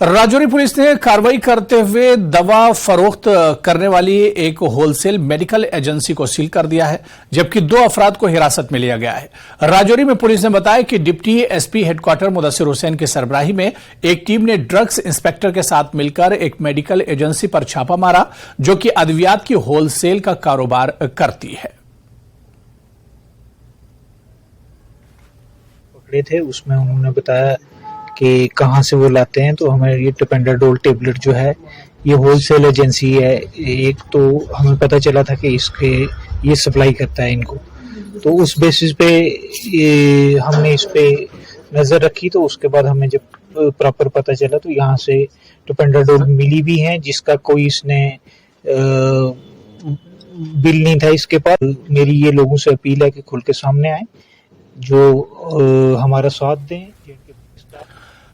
Rajouri police ने कार्रवाई करते हुए दवा फरोख्त करने वाली एक होलसेल मेडिकल एजेंसी को सील कर दिया है, जबकि 2 अफराद को हिरासत में लिया गया है। राजौरी में पुलिस ने बताया कि deputy SP headquarter Mudassir Hussain की सरबराही में एक टीम ने ड्रग्स इंस्पेक्टर के साथ मिलकर एक मेडिकल एजेंसी पर छापा मारा, जो कि अद्वियात की होलसेल का कारोबार करती है। पकड़े थे, उसमें उन्होंने बताया कि कहाँ से वो लाते हैं। तो हमें ये टिपेंडाडोल टेबलेट जो है ये होलसेल एजेंसी है एक, तो हमें पता चला था कि इसके ये सप्लाई करता है इनको। तो उस बेसिस पे हमने इस पे नज़र रखी। तो उसके बाद हमें जब प्रॉपर पता चला तो यहाँ से टिपेंडाडोल मिली भी है, जिसका कोई इसने बिल नहीं था इसके पास। मेरी ये लोगों से अपील है कि खुल के सामने आए, जो हमारा साथ दें।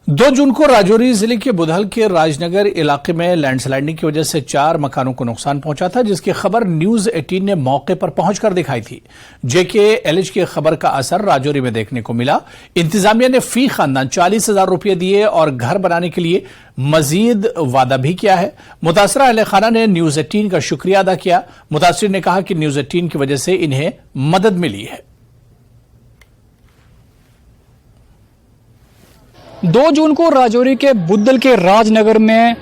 2 जून को राजौरी जिले के बुधल के राजनगर इलाके में लैंडस्लाइडिंग की वजह से 4 मकानों को नुकसान पहुंचा था, जिसकी खबर न्यूज 18 ने मौके पर पहुंचकर दिखाई थी। JKLH की खबर का असर राजौरी में देखने को मिला। इंतजामिया ने फी खानदान 40,000 रुपये दिए और घर बनाने के लिए मजीद वादा भी किया है। मुतासरा अहले खाना ने न्यूज 18 का शुक्रिया अदा किया। मुतासर ने कहा कि न्यूज 18 की वजह से इन्हें मदद मिली है। 2 जून को राजौरी के बुद्धल के राजनगर में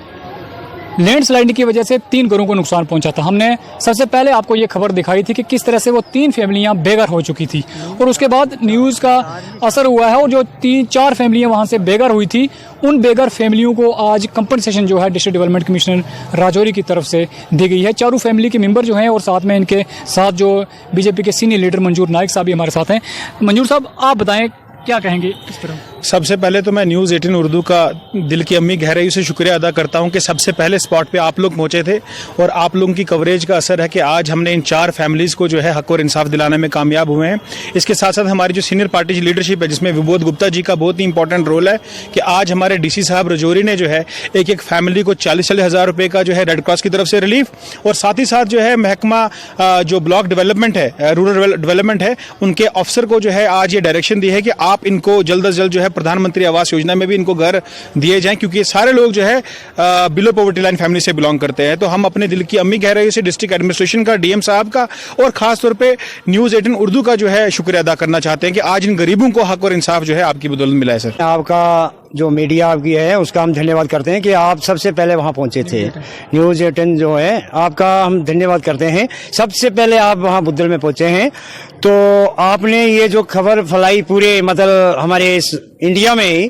लैंडस्लाइडिंग की वजह से 3 घरों को नुकसान पहुंचा था। हमने सबसे पहले आपको ये खबर दिखाई थी कि किस तरह से वो 3 फैमिलियां बेघर हो चुकी थी, और उसके बाद न्यूज़ का असर हुआ है, और जो 3-4 फैमिलियां वहां से बेघर हुई थी, उन बेघर फैमिलियों को आज कंपनसेशन जो है डिस्ट्रिक्ट डेवलपमेंट कमिश्नर राजौरी की तरफ से दी गई है। चारों फैमिली के मेंबर जो हैं, और साथ में इनके साथ जो बीजेपी के सीनियर लीडर मंजूर नाइक साहब भी हमारे साथ हैं। मंजूर साहब, आप बताएं क्या कहेंगे इस तरह? सबसे पहले तो मैं न्यूज़ 18 उर्दू का दिल की अम्मी गहराई से शुक्रिया अदा करता हूं कि सबसे पहले स्पॉट पे आप लोग पहुंचे थे, और आप लोगों की कवरेज का असर है कि आज हमने इन 4 फैमिलीज़ को जो है हक और इंसाफ दिलाने में कामयाब हुए हैं। इसके साथ साथ हमारी जो सीनियर पार्टी की लीडरशिप है, जिसमें विबोध गुप्ता जी का बहुत ही इंपॉर्टेंट रोल है, कि आज हमारे DC साहब राजौरी ने जो है एक फैमिली को 40-40 हज़ार रुपये का जो है रेड क्रॉस की तरफ से रिलीफ, और साथ ही साथ जो है महकमा जो ब्लॉक डेवलपमेंट है, रूरल डेवलपमेंट है, उनके अफसर को जो है आज ये डायरेक्शन दी है कि आप इनको जल्द अज जल्द जो है प्रधानमंत्री आवास योजना में भी इनको घर दिए जाएं, क्योंकि ये सारे लोग जो है बिलो पॉवर्टी लाइन फैमिली से बिलोंग करते हैं। तो हम अपने दिल की अम्मी गहराई से डिस्ट्रिक्ट एडमिनिस्ट्रेशन का, DM साहब का, और खास तौर पे न्यूज़ 18 उर्दू का जो है शुक्रिया अदा करना चाहते हैं कि आज इन गरीबों को हक और इंसाफ जो है आपकी बदौलत मिला है। सर, आपका जो मीडिया आपकी है उसका हम धन्यवाद करते हैं कि आप सबसे पहले वहां पहुंचे थे। न्यूज़ 18 जो है आपका हम धन्यवाद करते हैं, सबसे पहले आप वहां बुद्धल में पहुंचे हैं। तो आपने ये जो खबर फैलाई पूरे मतलब हमारे इस इंडिया में ही,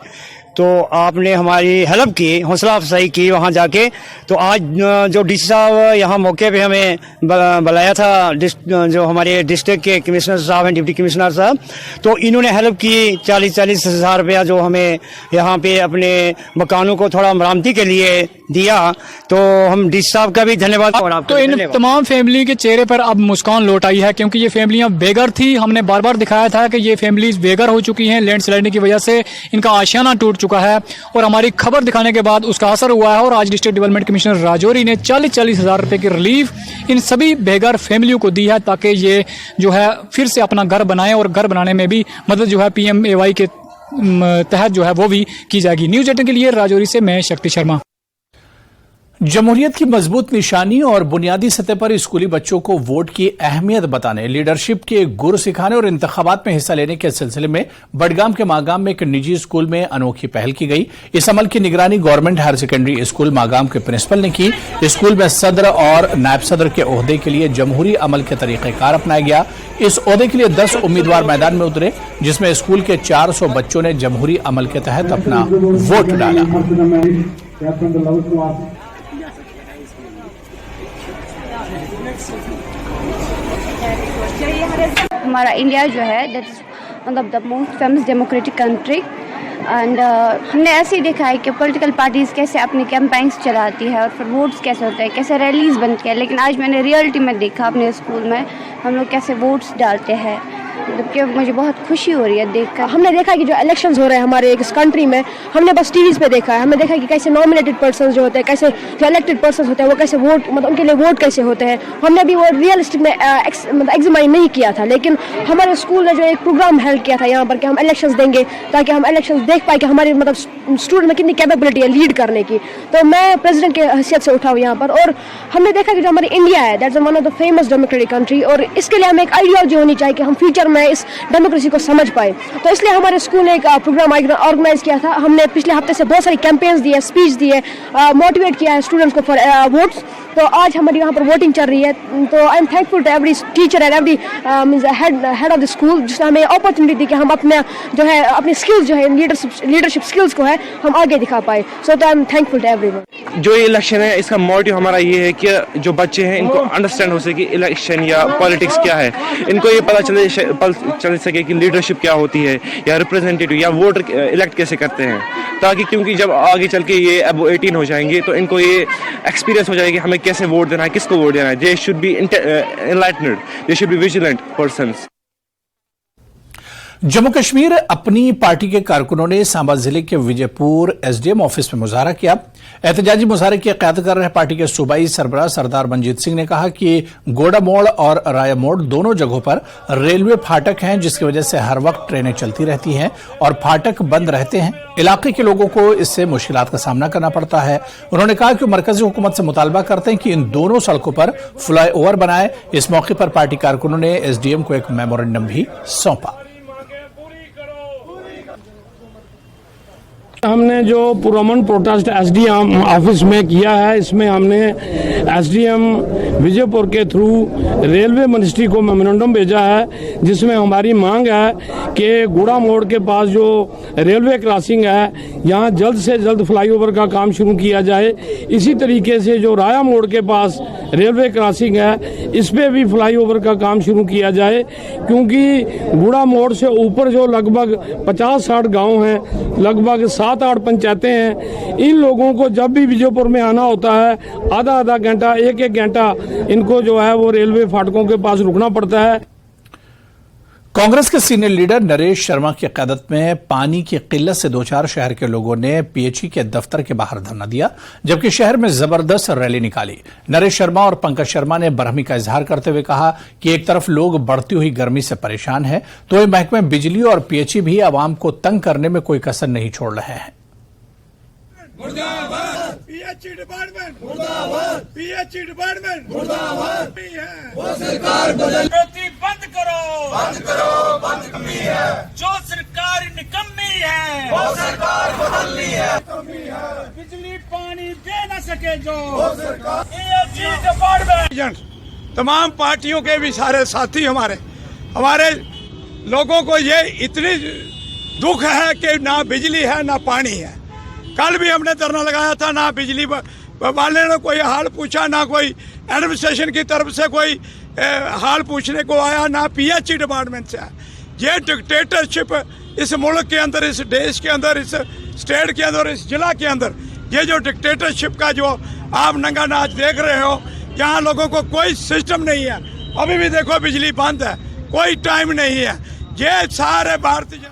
तो आपने हमारी हेल्प की, हौसला अफजाई की वहाँ जाके। तो आज जो DC साहब यहाँ मौके पे हमें बुलाया था, जो हमारे डिस्ट्रिक्ट के कमिश्नर साहब हैं, डिप्टी कमिश्नर साहब, तो इन्होंने हेल्प की 40-40 हज़ार रुपया जो हमें यहाँ पे अपने मकानों को थोड़ा मरामती के लिए दिया। तो हम DC साहब का भी धन्यवाद। और आपको तो इन तमाम फैमिली के चेहरे पर अब मुस्कान लौट आई है, क्योंकि ये फैमिलियां बेघर थी। हमने बार बार दिखाया था कि ये फैमिलीज बेघर हो चुकी हैं, लैंडस्लाइडिंग की वजह से इनका आशियाना टूट चुका है, और हमारी खबर दिखाने के बाद उसका असर हुआ है। और आज डिस्ट्रिक्ट डेवलपमेंट कमिश्नर राजौरी ने 40-40 हज़ार रुपये की रिलीफ इन सभी बेघर फैमिलियों को दी है, ताकि ये जो है फिर से अपना घर बनाएं, और घर बनाने में भी मदद जो है PMAY के तहत जो है वो भी की जाएगी। न्यूज़ 18 के लिए राजौरी से मैं शक्ति शर्मा। जमहूरियत की मजबूत निशानी और बुनियादी सतह पर स्कूली बच्चों को वोट की अहमियत बताने, लीडरशिप के गुर सिखाने और इंतखाबात में हिस्सा लेने के सिलसिले में बडगाम के मागाम में एक निजी स्कूल में अनोखी पहल की गई। इस अमल की निगरानी government higher secondary school Magam के प्रिंसिपल ने की। स्कूल में सदर और नायब सदर के ओहदे के लिए जमहूरी अमल के तरीक़ेकार अपनाया गया। इस ओहदे के लिए 10 उम्मीदवार मैदान में उतरे, जिसमें स्कूल के 400 बच्चों ने जमहूरी अमल के तहत अपना वोट डाला। हमारा इंडिया जो है दैट इज मतलब the most famous democratic country, and हमने ऐसे ही देखा है कि पॉलिटिकल पार्टीज़ कैसे अपनी कैंपेन्स चलाती है, और फिर वोट्स कैसे होते हैं, कैसे रैलीज़ बनती है। लेकिन आज मैंने रियलिटी में देखा अपने स्कूल में हम लोग कैसे वोट्स डालते हैं। जबकि मुझे बहुत खुशी हो रही है देखकर। हमने देखा कि जो इलेक्शंस हो रहे हैं हमारे इस कंट्री में, हमने बस टीवीज पे देखा है। हमने देखा कि कैसे नॉमिनेटेड पर्सन जो होते हैं, कैसे जो इलेक्टेड पर्सन होते हैं वो कैसे वोट, मतलब उनके लिए वोट कैसे होते हैं। हमने भी वो रियलिस्टिक में मतलब एग्जामाइन नहीं किया था, लेकिन हमारे स्कूल ने जो एक प्रोग्राम हेल्ड किया था यहाँ पर कि हम इलेक्शंस देंगे ताकि हम इलेक्शंस देख पाए कि हमारी मतलब स्टूडेंट में कितनी कैपेबिलिटी है लीड करने की। तो मैं प्रेसिडेंट के हैसियत से उठा हूँ यहाँ पर, और हमने देखा कि जो हमारी इंडिया है that's one of the famous democratic country, और इसके लिए हमें एक आइडियोलॉजी होनी चाहिए कि हम फ्यूचर में इस डेमोक्रेसी को समझ पाए। तो इसलिए हमारे स्कूल ने एक प्रोग्राम ऑर्गेनाइज किया था। हमने पिछले हफ्ते से बहुत सारी कैंपेन्स दी है, स्पीच दी है, मोटिवेट किया है स्टूडेंट्स को फॉर वोट्स। तो आज हमारी यहाँ पर वोटिंग चल रही है। तो I am thankful to every teacher and every head of the school जिसने हमें अपॉर्चुनिटी दी कि हम अपने जो है अपनी स्किल्स जो है लीडरशिप स्किल्स को है हम आगे दिखा पाए। So I am thankful to everyone. जो ये इलेक्शन है इसका मोटिव हमारा ये है कि जो बच्चे हैं इनको अंडरस्टैंड हो सके कि इलेक्शन या पॉलिटिक्स क्या है, इनको ये पता चल सके कि लीडरशिप क्या होती है या रिप्रेजेंटेटिव या वोटर इलेक्ट कैसे करते हैं, ताकि क्योंकि जब आगे चल के ये अब 18 हो जाएंगे तो इनको ये एक्सपीरियंस हो जाएगा कि हमें कैसे वोट देना है, किसको वोट देना है। They should be enlightened, they should be vigilant persons. Jammu Kashmir Apni Party के कारकुनों ने सांबा जिले के विजयपुर एसडीएम ऑफिस में मुजाहरा किया। एहतजाजी मुजाहरे की क़यादत कर रहे पार्टी के सूबाई सरबराह सरदार मंजीत सिंह ने कहा कि गोड़ा मोड़ और राया मोड़ दोनों जगहों पर रेलवे फाटक हैं, जिसकी वजह से हर वक्त ट्रेनें चलती रहती हैं और फाटक बंद रहते हैं। इलाके के लोगों को इससे मुश्किलात का सामना करना पड़ता है। उन्होंने कहा कि मरकजी हुकूमत से मुतालबा करते हैं कि इन दोनों सड़कों पर फ्लाईओवर बनाए। इस मौके पर पार्टी कारकुनों ने एसडीएम को एक मेमोरेंडम भी सौंपा। हमने जो पुरअमन प्रोटेस्ट एसडीएम ऑफिस में किया है, इसमें हमने एसडीएम विजयपुर के थ्रू रेलवे मिनिस्ट्री को मेमोरेंडम भेजा है, जिसमें हमारी मांग है कि गुड़ा मोड़ के पास जो रेलवे क्रॉसिंग है यहाँ जल्द से जल्द फ्लाईओवर का काम शुरू किया जाए। इसी तरीके से जो राया मोड़ के पास रेलवे क्रॉसिंग है इस पे भी फ्लाईओवर का काम शुरू किया जाए, क्योंकि गुड़ा मोड़ से ऊपर जो लगभग 50-60 गाँव हैं, लगभग 7-8 पंचायतें हैं, इन लोगों को जब भी विजयपुर में आना होता है आधा घंटा 1-1 घंटा इनको जो है वो रेलवे फाटकों के पास रुकना पड़ता है। कांग्रेस के सीनियर लीडर नरेश शर्मा की क़यादत में पानी की किल्लत से दो चार शहर के लोगों ने पीएचई के दफ्तर के बाहर धरना दिया, जबकि शहर में जबरदस्त रैली निकाली। नरेश शर्मा और पंकज शर्मा ने बरहमी का इजहार करते हुए कहा कि एक तरफ लोग बढ़ती हुई गर्मी से परेशान हैं, तो ये महकमे बिजली और पीएचई भी आवाम को तंग करने में कोई कसर नहीं छोड़ रहे हैं। पीएचई डिपार्टमेंट मुर्दाबाद, पीएचई डिपार्टमेंट मुर्दाबाद। वो सरकार बदल बंद करो, कमी है जो सरकार निकम्मी है, वो सरकार बदलनी है, कमी है बिजली पानी दे न सके जो वो सरकार। पीएचई डिपार्टमेंट तमाम पार्टियों के भी सारे साथी हमारे लोगों को ये इतनी दुख है कि ना बिजली है ना पानी है। कल भी हमने धरना लगाया था, ना बिजली वाले ने कोई हाल पूछा, ना कोई एडमिनिस्ट्रेशन की तरफ से कोई हाल पूछने को आया, ना पीएचई डिपार्टमेंट से आया। ये डिक्टेटरशिप इस मुल्क के अंदर, इस देश के अंदर, इस स्टेट के अंदर, इस जिला के अंदर, ये जो डिक्टेटरशिप का जो आप नंगा नाच देख रहे हो, यहाँ लोगों को कोई सिस्टम नहीं है। अभी भी देखो बिजली बंद है, कोई टाइम नहीं है। ये सारे भारतीय।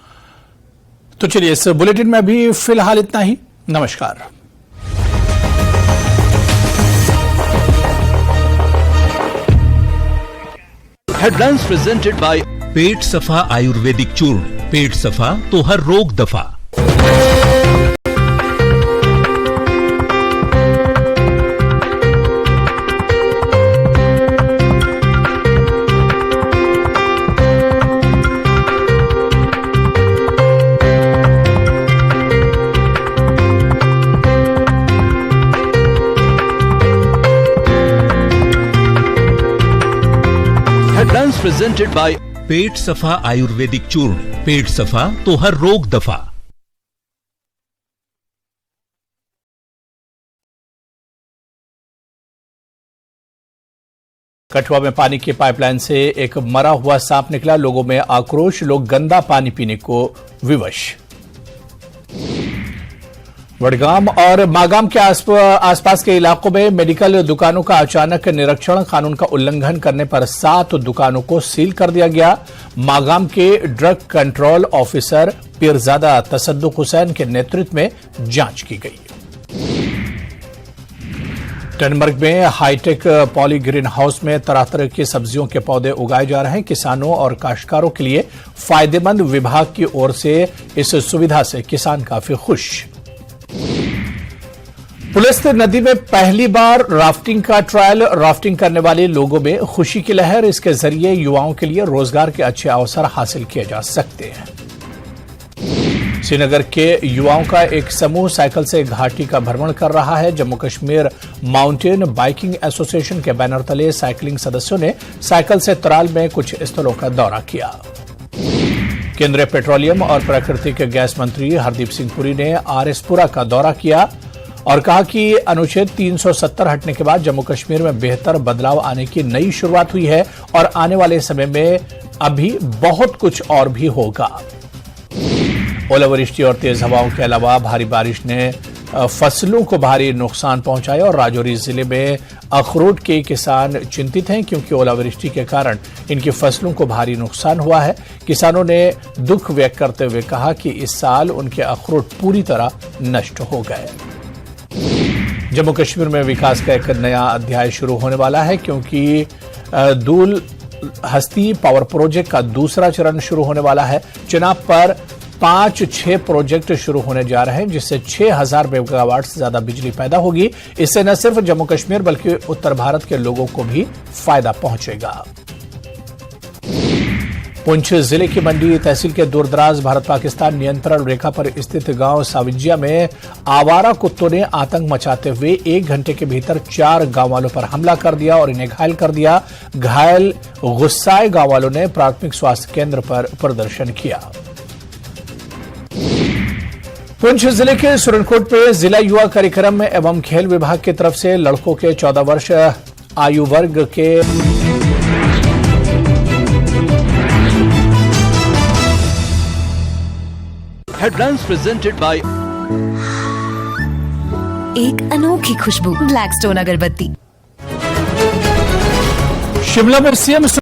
तो चलिए इस बुलेटिन में भी फिलहाल इतना ही। नमस्कार। हेडलाइंस प्रेजेंटेड बाय पेट सफा आयुर्वेदिक चूर्ण। पेट सफा तो हर रोग दफा। हेडलाइंस प्रेजेंटेड बाय पेट सफा आयुर्वेदिक चूर्ण। पेट सफा तो हर रोग दफा। कठुआ में पानी की पाइपलाइन से एक मरा हुआ सांप निकला, लोगों में आक्रोश, लोग गंदा पानी पीने को विवश। वडगाम और मागाम के आसपास के इलाकों में मेडिकल दुकानों का अचानक निरीक्षण, कानून का उल्लंघन करने पर 7 दुकानों को सील कर दिया गया। मागाम के drug control officer Peerzada Tassaduq Hussain के नेतृत्व में जांच की गई। टनमर्ग में हाईटेक पॉली ग्रीन हाउस में तरह तरह की सब्जियों के पौधे उगाए जा रहे हैं। किसानों और काश्तकारों के लिए फायदेमंद। विभाग की ओर से इस सुविधा से किसान काफी खुश। पुलिस नदी में पहली बार राफ्टिंग का ट्रायल। राफ्टिंग करने वाले लोगों में खुशी की लहर। इसके जरिए युवाओं के लिए रोजगार के अच्छे अवसर हासिल किए जा सकते हैं। श्रीनगर के युवाओं का एक समूह साइकिल से घाटी का भ्रमण कर रहा है। Jammu Kashmir mountain biking association के बैनर तले साइकिलिंग सदस्यों ने साइकिल से तराल में कुछ स्थलों का दौरा किया। केंद्रीय पेट्रोलियम और प्राकृतिक गैस मंत्री हरदीप सिंह पुरी ने आरएसपुरा का दौरा किया और कहा कि अनुच्छेद 370 हटने के बाद जम्मू कश्मीर में बेहतर बदलाव आने की नई शुरुआत हुई है और आने वाले समय में अभी बहुत कुछ और भी होगा। ओलावृष्टि और तेज हवाओं के अलावा भारी बारिश ने फसलों को भारी नुकसान पहुंचाया और राजौरी जिले में अखरोट के किसान चिंतित हैं क्योंकि ओलावृष्टि के कारण इनकी फसलों को भारी नुकसान हुआ है। किसानों ने दुख व्यक्त करते हुए कहा कि इस साल उनके अखरोट पूरी तरह नष्ट हो गए। जम्मू कश्मीर में विकास का एक नया अध्याय शुरू होने वाला है क्योंकि दूल हस्ती पावर प्रोजेक्ट का दूसरा चरण शुरू होने वाला है। चुनाव पर 5-6 प्रोजेक्ट शुरू होने जा रहे हैं जिससे 6000 मेगावाट से ज्यादा बिजली पैदा होगी। इससे न सिर्फ जम्मू कश्मीर बल्कि उत्तर भारत के लोगों को भी फायदा पहुंचेगा। पुंछ जिले की मंडी तहसील के दूरदराज भारत पाकिस्तान नियंत्रण रेखा पर स्थित गांव साविजिया में आवारा कुत्तों ने आतंक मचाते हुए 1 घंटे के भीतर 4 गांव वालों पर हमला कर दिया और इन्हें घायल कर दिया। घायल गुस्साए गांव वालों ने प्राथमिक स्वास्थ्य केंद्र पर प्रदर्शन किया। पुंछ जिले के सुरनकोट में जिला युवा कार्यक्रम एवं खेल विभाग की तरफ से लड़कों के 14 वर्ष आयु वर्ग के हेडलाइंस प्रेजेंटेड बाय एक अनोखी खुशबू ब्लैकस्टोन अगरबत्ती। शिमला में सीएम